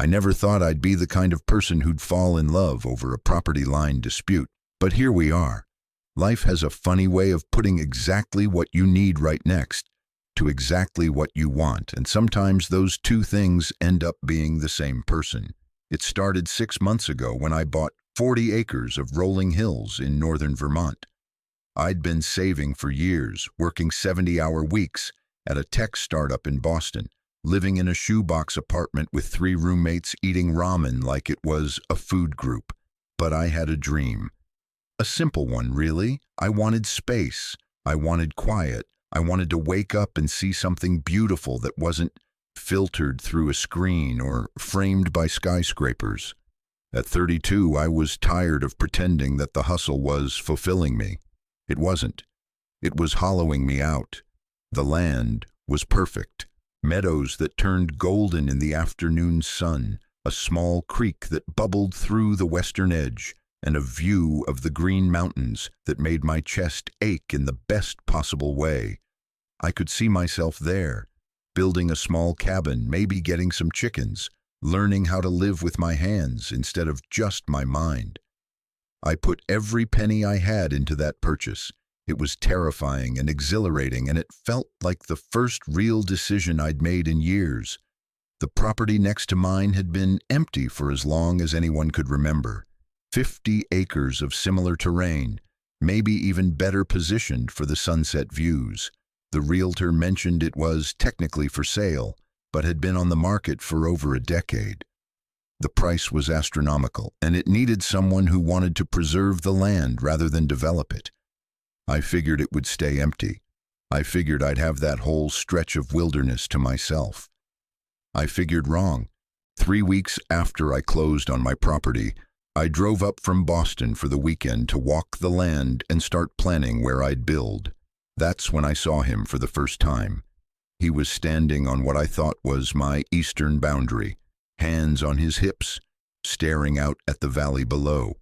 I never thought I'd be the kind of person who'd fall in love over a property line dispute. But here we are. Life has a funny way of putting exactly what you need right next to exactly what you want, and sometimes those two things end up being the same person. It started 6 months ago when I bought 40 acres of rolling hills in northern Vermont. I'd been saving for years, working 70-hour weeks at a tech startup in Boston, living in a shoebox apartment with 3 roommates eating ramen like it was a food group. But I had a dream. A simple one, really. I wanted space. I wanted quiet. I wanted to wake up and see something beautiful that wasn't filtered through a screen or framed by skyscrapers. At 32, I was tired of pretending that the hustle was fulfilling me. It wasn't. It was hollowing me out. The land was perfect. Meadows that turned golden in the afternoon sun, a small creek that bubbled through the western edge, and a view of the green mountains that made my chest ache in the best possible way. I could see myself there, building a small cabin, maybe getting some chickens, learning how to live with my hands instead of just my mind. I put every penny I had into that purchase. It was terrifying and exhilarating, and it felt like the first real decision I'd made in years. The property next to mine had been empty for as long as anyone could remember. 50 acres of similar terrain, maybe even better positioned for the sunset views. The realtor mentioned it was technically for sale, but had been on the market for over a decade. The price was astronomical, and it needed someone who wanted to preserve the land rather than develop it. I figured it would stay empty. I figured I'd have that whole stretch of wilderness to myself. I figured wrong. 3 weeks after I closed on my property, I drove up from Boston for the weekend to walk the land and start planning where I'd build. That's when I saw him for the first time. He was standing on what I thought was my eastern boundary, hands on his hips, staring out at the valley below.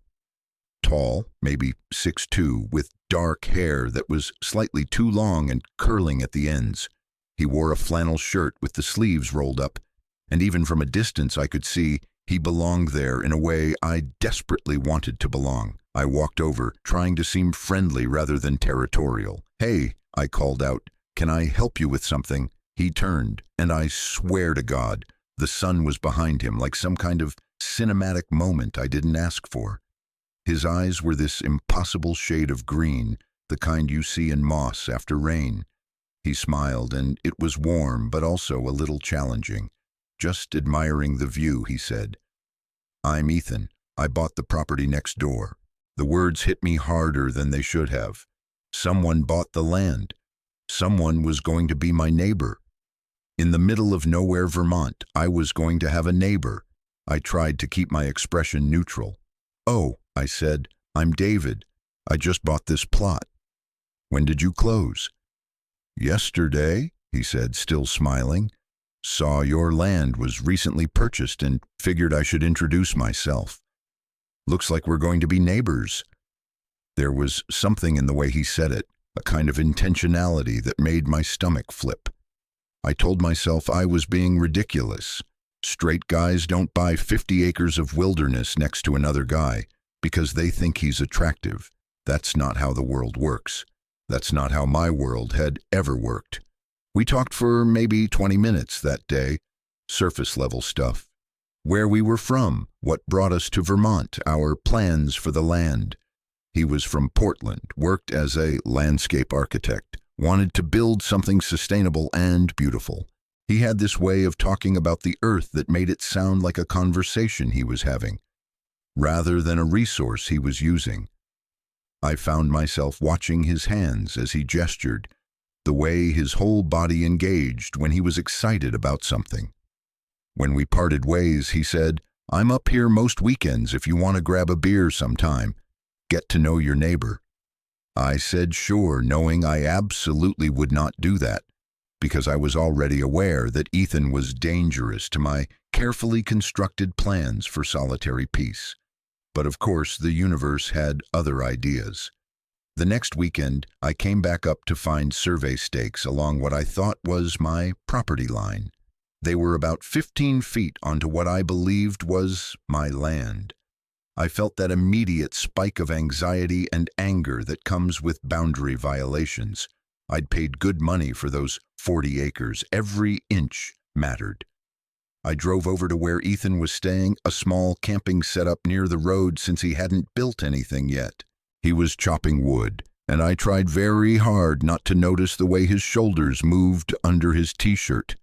Tall, maybe 6'2", with dark hair that was slightly too long and curling at the ends. He wore a flannel shirt with the sleeves rolled up, and even from a distance I could see he belonged there in a way I desperately wanted to belong. I walked over, trying to seem friendly rather than territorial. "Hey," I called out, "can I help you with something?" He turned, and I swear to God, the sun was behind him like some kind of cinematic moment I didn't ask for. His eyes were this impossible shade of green, the kind you see in moss after rain. He smiled, and it was warm but also a little challenging. "Just admiring the view," he said. "I'm Ethan. I bought the property next door." The words hit me harder than they should have. Someone bought the land. Someone was going to be my neighbor. In the middle of nowhere, Vermont, I was going to have a neighbor. I tried to keep my expression neutral. "Oh," I said, "I'm David. I just bought this plot." "When did you close?" "Yesterday," he said, still smiling. "Saw your land was recently purchased and figured I should introduce myself. Looks like we're going to be neighbors." There was something in the way he said it, a kind of intentionality that made my stomach flip. I told myself I was being ridiculous. Straight guys don't buy 50 acres of wilderness next to another guy because they think he's attractive. That's not how the world works. That's not how my world had ever worked. We talked for maybe 20 minutes that day, surface-level stuff. Where we were from, what brought us to Vermont, our plans for the land. He was from Portland, worked as a landscape architect, wanted to build something sustainable and beautiful. He had this way of talking about the earth that made it sound like a conversation he was having, rather than a resource he was using. I found myself watching his hands as he gestured, the way his whole body engaged when he was excited about something. When we parted ways, he said, "I'm up here most weekends if you want to grab a beer sometime. Get to know your neighbor." I said sure, knowing I absolutely would not do that, because I was already aware that Ethan was dangerous to my carefully constructed plans for solitary peace. But of course, the universe had other ideas. The next weekend, I came back up to find survey stakes along what I thought was my property line. They were about 15 feet onto what I believed was my land. I felt that immediate spike of anxiety and anger that comes with boundary violations. I'd paid good money for those 40 acres. Every inch mattered. I drove over to where Ethan was staying, a small camping setup near the road since he hadn't built anything yet. He was chopping wood, and I tried very hard not to notice the way his shoulders moved under his t-shirt.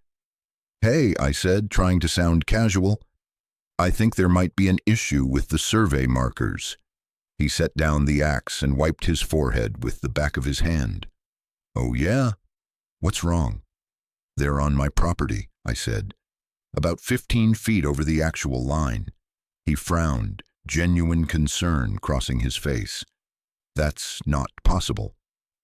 "Hey," I said, trying to sound casual, "I think there might be an issue with the survey markers." He set down the axe and wiped his forehead with the back of his hand. "Oh yeah? What's wrong?" "They're on my property," I said, "about 15 feet over the actual line." He frowned, genuine concern crossing his face. "That's not possible.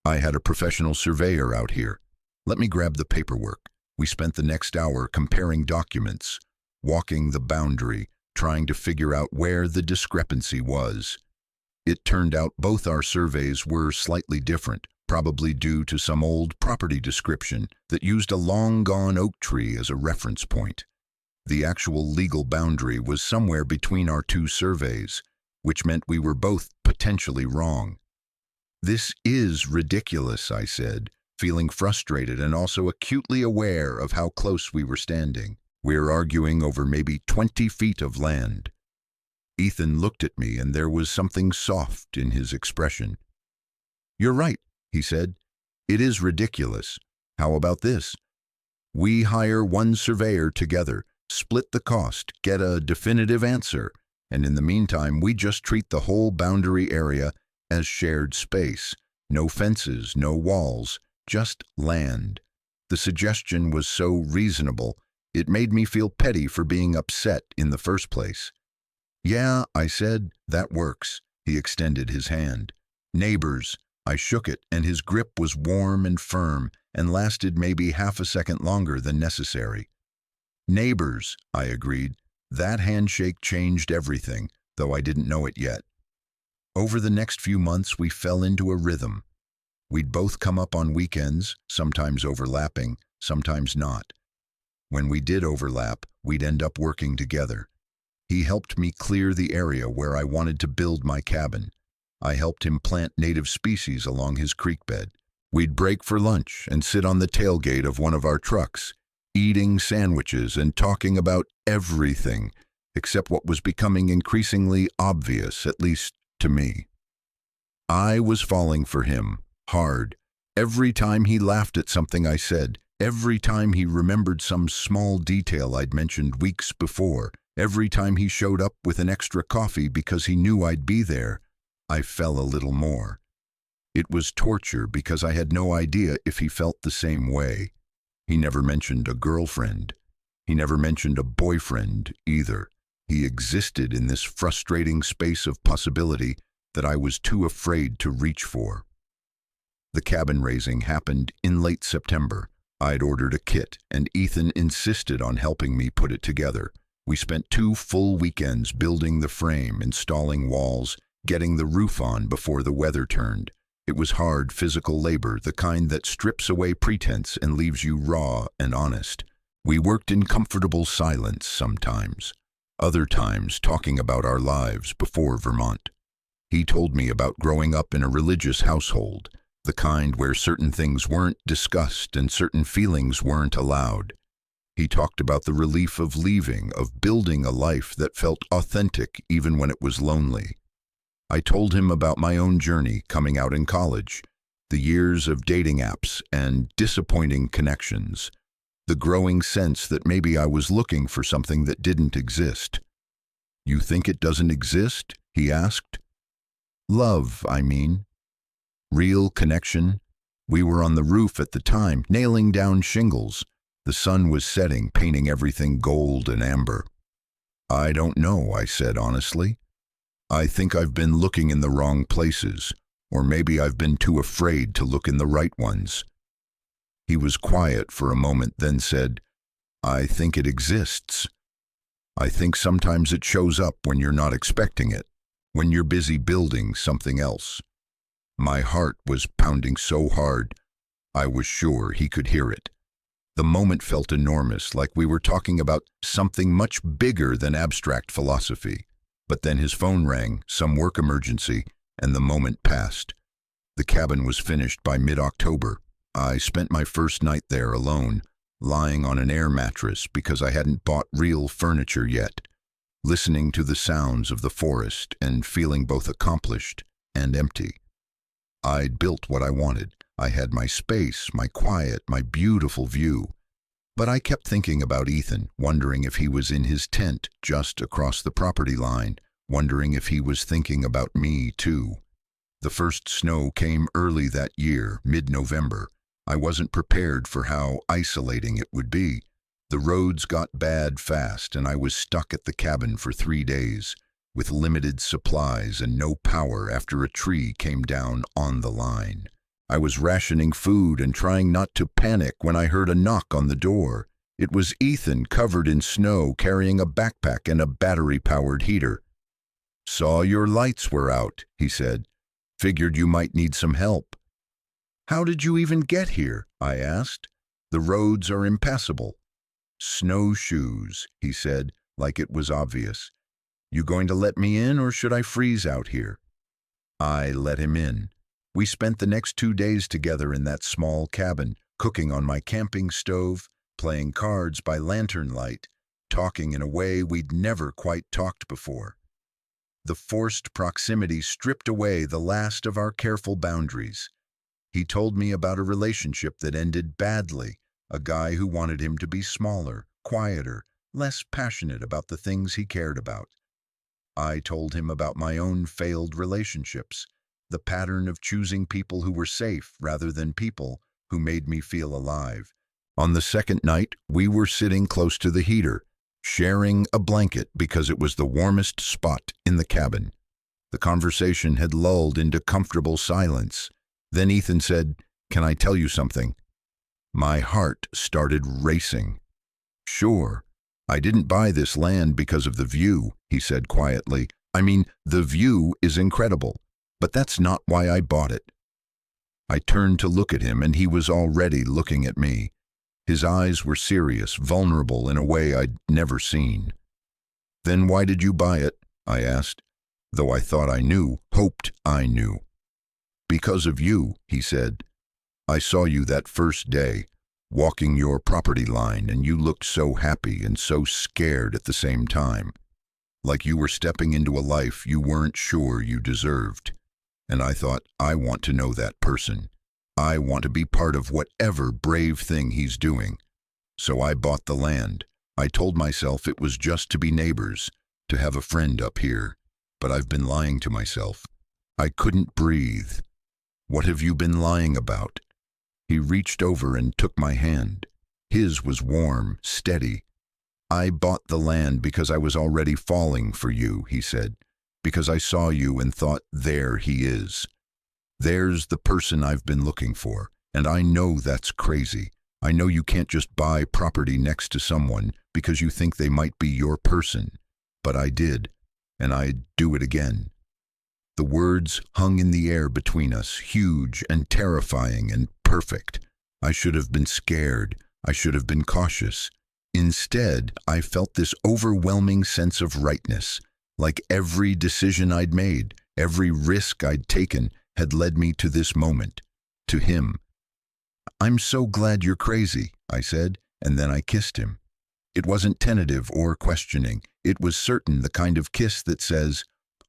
I had a professional surveyor out here. Let me grab the paperwork." We spent the next hour comparing documents, walking the boundary, trying to figure out where the discrepancy was. It turned out both our surveys were slightly different, probably due to some old property description that used a long-gone oak tree as a reference point. The actual legal boundary was somewhere between our two surveys, which meant we were both potentially wrong. "This is ridiculous," I said, feeling frustrated and also acutely aware of how close we were standing. "We're arguing over maybe 20 feet of land." Ethan looked at me, and there was something soft in his expression. "You're right," he said. "It is ridiculous. How about this? We hire one surveyor together, split the cost, get a definitive answer, and in the meantime we just treat the whole boundary area as shared space. No fences, no walls, just land." The suggestion was so reasonable, it made me feel petty for being upset in the first place. "Yeah," I said, "that works." He extended his hand. "Neighbors." I shook it, and his grip was warm and firm and lasted maybe half a second longer than necessary. "Neighbors," I agreed. That handshake changed everything, though I didn't know it yet. Over the next few months, we fell into a rhythm. We'd both come up on weekends, sometimes overlapping, sometimes not. When we did overlap, we'd end up working together. He helped me clear the area where I wanted to build my cabin. I helped him plant native species along his creek bed. We'd break for lunch and sit on the tailgate of one of our trucks, eating sandwiches and talking about everything except what was becoming increasingly obvious, at least to me. I was falling for him, hard. Every time he laughed at something I said, every time he remembered some small detail I'd mentioned weeks before, every time he showed up with an extra coffee because he knew I'd be there, I fell a little more. It was torture because I had no idea if he felt the same way. He never mentioned a girlfriend. He never mentioned a boyfriend either. He existed in this frustrating space of possibility that I was too afraid to reach for. The cabin raising happened in late September. I'd ordered a kit, and Ethan insisted on helping me put it together. We spent 2 full weekends building the frame, installing walls, getting the roof on before the weather turned. It was hard physical labor, the kind that strips away pretense and leaves you raw and honest. We worked in comfortable silence sometimes, other times talking about our lives before Vermont. He told me about growing up in a religious household, the kind where certain things weren't discussed and certain feelings weren't allowed. He talked about the relief of leaving, of building a life that felt authentic even when it was lonely. I told him about my own journey coming out in college, the years of dating apps and disappointing connections, the growing sense that maybe I was looking for something that didn't exist. "You think it doesn't exist?" he asked. "Love, I mean. Real connection." We were on the roof at the time, nailing down shingles. The sun was setting, painting everything gold and amber. "I don't know," I said honestly. "I think I've been looking in the wrong places, or maybe I've been too afraid to look in the right ones." He was quiet for a moment, then said, "I think it exists. I think sometimes it shows up when you're not expecting it, when you're busy building something else." My heart was pounding so hard, I was sure he could hear it. The moment felt enormous, like we were talking about something much bigger than abstract philosophy. But then his phone rang, some work emergency, and the moment passed. The cabin was finished by mid-October. I spent my first night there alone, lying on an air mattress because I hadn't bought real furniture yet, listening to the sounds of the forest and feeling both accomplished and empty. I'd built what I wanted. I had my space, my quiet, my beautiful view. But I kept thinking about Ethan, wondering if he was in his tent just across the property line, wondering if he was thinking about me too. The first snow came early that year, mid-November. I wasn't prepared for how isolating it would be. The roads got bad fast, and I was stuck at the cabin for 3 days, with limited supplies and no power after a tree came down on the line. I was rationing food and trying not to panic when I heard a knock on the door. It was Ethan, covered in snow, carrying a backpack and a battery-powered heater. "Saw your lights were out," he said. "Figured you might need some help." "How did you even get here?" I asked. "The roads are impassable." "Snowshoes," he said, like it was obvious. "You going to let me in, or should I freeze out here?" I let him in. We spent the next 2 days together in that small cabin, cooking on my camping stove, playing cards by lantern light, talking in a way we'd never quite talked before. The forced proximity stripped away the last of our careful boundaries. He told me about a relationship that ended badly, a guy who wanted him to be smaller, quieter, less passionate about the things he cared about. I told him about my own failed relationships, the pattern of choosing people who were safe rather than people who made me feel alive. On the second night, we were sitting close to the heater, sharing a blanket because it was the warmest spot in the cabin. The conversation had lulled into comfortable silence. Then Ethan said, "Can I tell you something?" My heart started racing. "Sure. I didn't buy this land because of the view," he said quietly. "I mean, the view is incredible, but that's not why I bought it." I turned to look at him, and he was already looking at me. His eyes were serious, vulnerable in a way I'd never seen. "Then why did you buy it?" I asked, though I thought I knew, hoped I knew. "Because of you," he said. "I saw you that first day, walking your property line, and you looked so happy and so scared at the same time, like you were stepping into a life you weren't sure you deserved. And I thought, I want to know that person. I want to be part of whatever brave thing he's doing. So I bought the land. I told myself it was just to be neighbors, to have a friend up here. But I've been lying to myself. I couldn't breathe. What have you been lying about?" He reached over and took my hand. His was warm, steady. "I bought the land because I was already falling for you," he said. "Because I saw you and thought, there he is. There's the person I've been looking for. And I know that's crazy. I know you can't just buy property next to someone because you think they might be your person. But I did, and I'd do it again." The words hung in the air between us, huge and terrifying and perfect. I should have been scared. I should have been cautious. Instead, I felt this overwhelming sense of rightness, like every decision I'd made, every risk I'd taken had led me to this moment, to him. "I'm so glad you're crazy," I said, and then I kissed him. It wasn't tentative or questioning. It was certain, the kind of kiss that says,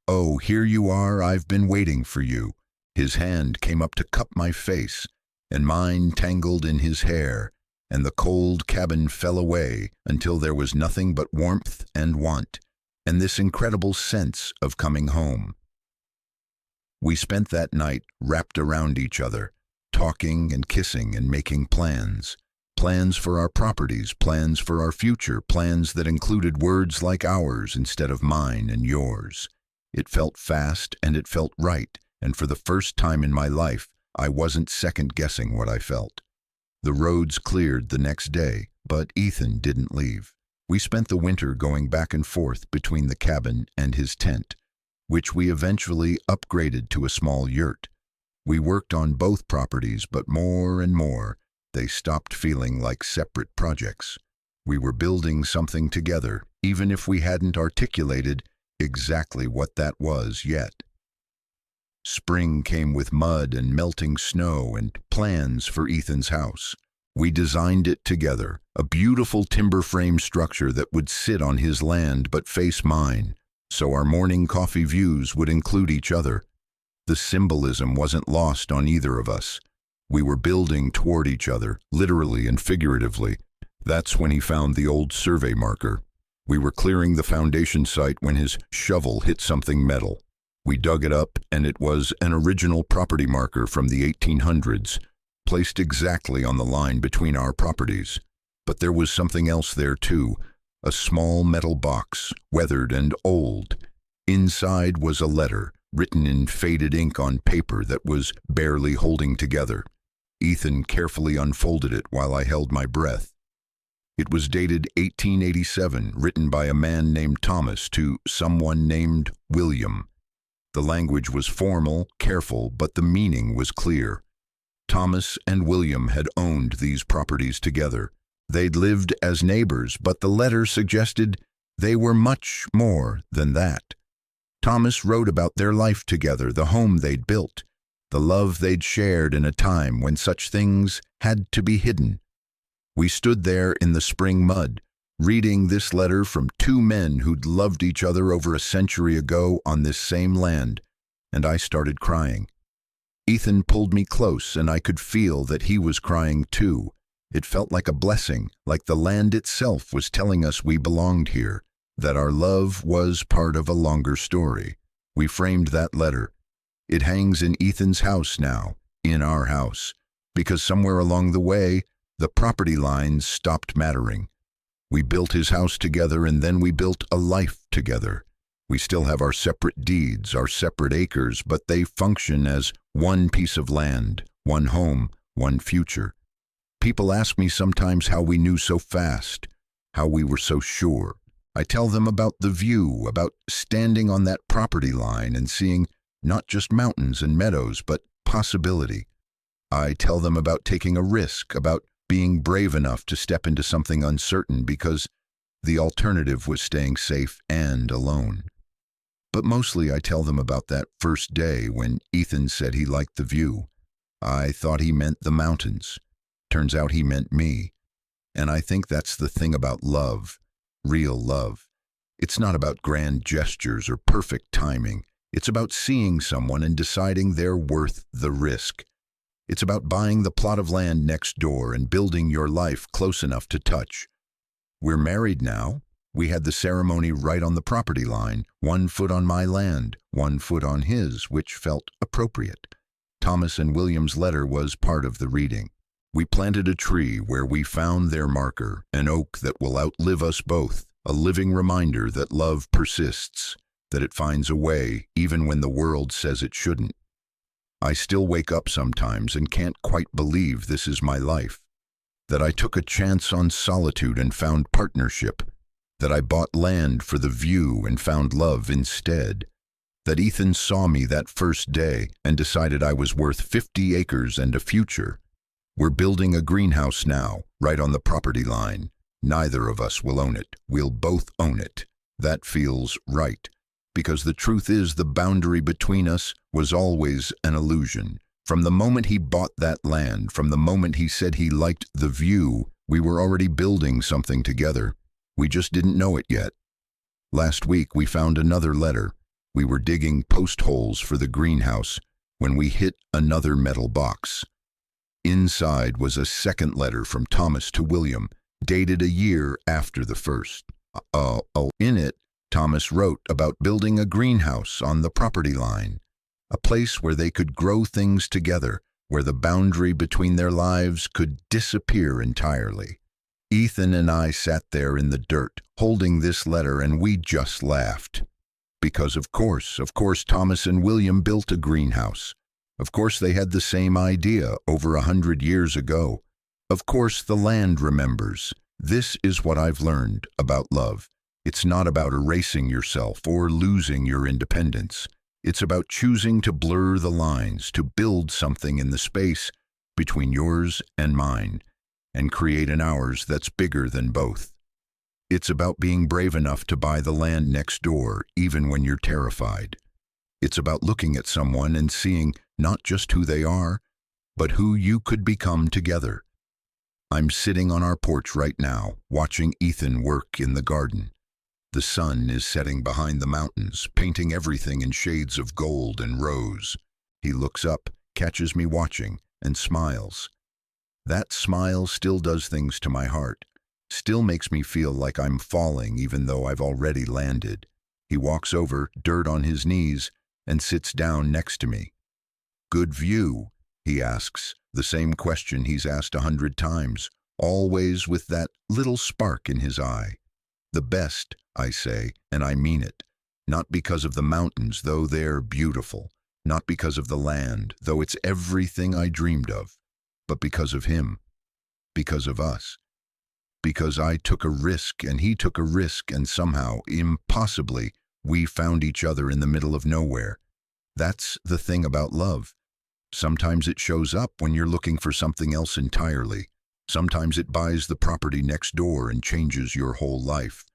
"Oh, here you are, I've been waiting for you." His hand came up to cup my face, and mine tangled in his hair, and the cold cabin fell away until there was nothing but warmth and want, and this incredible sense of coming home. We spent that night wrapped around each other, talking and kissing and making plans. Plans for our properties, plans for our future, plans that included words like ours instead of mine and yours. It felt fast and it felt right, and for the first time in my life, I wasn't second-guessing what I felt. The roads cleared the next day, but Ethan didn't leave. We spent the winter going back and forth between the cabin and his tent, which we eventually upgraded to a small yurt. We worked on both properties, but more and more, they stopped feeling like separate projects. We were building something together, even if we hadn't articulated exactly what that was yet. Spring came with mud and melting snow and plans for Ethan's house. We designed it together, a beautiful timber frame structure that would sit on his land but face mine, so our morning coffee views would include each other. The symbolism wasn't lost on either of us. We were building toward each other, literally and figuratively. That's when he found the old survey marker. We were clearing the foundation site when his shovel hit something metal. We dug it up, and it was an original property marker from the 1800s, placed exactly on the line between our properties. But there was something else there too, a small metal box, weathered and old. Inside was a letter, written in faded ink on paper that was barely holding together. Ethan carefully unfolded it while I held my breath. It was dated 1887, written by a man named Thomas to someone named William. The language was formal, careful, but the meaning was clear. Thomas and William had owned these properties together. They'd lived as neighbors, but the letter suggested they were much more than that. Thomas wrote about their life together, the home they'd built, the love they'd shared in a time when such things had to be hidden. We stood there in the spring mud, reading this letter from two men who'd loved each other over a century ago on this same land, and I started crying. Ethan pulled me close, and I could feel that he was crying too. It felt like a blessing, like the land itself was telling us we belonged here, that our love was part of a longer story. We framed that letter. It hangs in Ethan's house now, in our house, because somewhere along the way, the property lines stopped mattering. We built his house together, and then we built a life together. We still have our separate deeds, our separate acres, but they function as one piece of land, one home, one future. People ask me sometimes how we knew so fast, how we were so sure. I tell them about the view, about standing on that property line and seeing not just mountains and meadows, but possibility. I tell them about taking a risk, about being brave enough to step into something uncertain because the alternative was staying safe and alone. But mostly I tell them about that first day when Ethan said he liked the view. I thought he meant the mountains. Turns out he meant me. And I think that's the thing about love, real love. It's not about grand gestures or perfect timing. It's about seeing someone and deciding they're worth the risk. It's about buying the plot of land next door and building your life close enough to touch. We're married now. We had the ceremony right on the property line, 1 foot on my land, 1 foot on his, which felt appropriate. Thomas and William's letter was part of the reading. We planted a tree where we found their marker, an oak that will outlive us both, a living reminder that love persists, that it finds a way even when the world says it shouldn't. I still wake up sometimes and can't quite believe this is my life, that I took a chance on solitude and found partnership, that I bought land for the view and found love instead, that Ethan saw me that first day and decided I was worth 50 acres and a future. We're building a greenhouse now, right on the property line. Neither of us will own it. We'll both own it. That feels right. Because the truth is the boundary between us was always an illusion. From the moment he bought that land, from the moment he said he liked the view, we were already building something together. We just didn't know it yet. Last week we found another letter. We were digging post holes for the greenhouse when we hit another metal box. Inside was a second letter from Thomas to William, dated a year after the first. In it, Thomas wrote about building a greenhouse on the property line, a place where they could grow things together, where the boundary between their lives could disappear entirely. Ethan and I sat there in the dirt, holding this letter, and we just laughed. Because of course, Thomas and William built a greenhouse. Of course they had the same idea over 100 years ago. Of course the land remembers. This is what I've learned about love. It's not about erasing yourself or losing your independence. It's about choosing to blur the lines, to build something in the space between yours and mine, and create an ours that's bigger than both. It's about being brave enough to buy the land next door, even when you're terrified. It's about looking at someone and seeing not just who they are, but who you could become together. I'm sitting on our porch right now, watching Ethan work in the garden. The sun is setting behind the mountains, painting everything in shades of gold and rose. He looks up, catches me watching, and smiles. That smile still does things to my heart, still makes me feel like I'm falling even though I've already landed. He walks over, dirt on his knees, and sits down next to me. "Good view?" he asks, the same question he's asked 100 times, always with that little spark in his eye. "The best," I say, and I mean it. Not because of the mountains, though they're beautiful. Not because of the land, though it's everything I dreamed of. But because of him. Because of us. Because I took a risk and he took a risk, and somehow, impossibly, we found each other in the middle of nowhere. That's the thing about love. Sometimes it shows up when you're looking for something else entirely. Sometimes it buys the property next door and changes your whole life.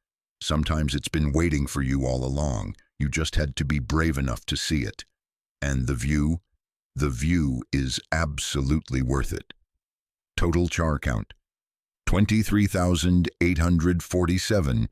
Sometimes it's been waiting for you all along. You just had to be brave enough to see it. And the view? The view is absolutely worth it. Total char count: 23,847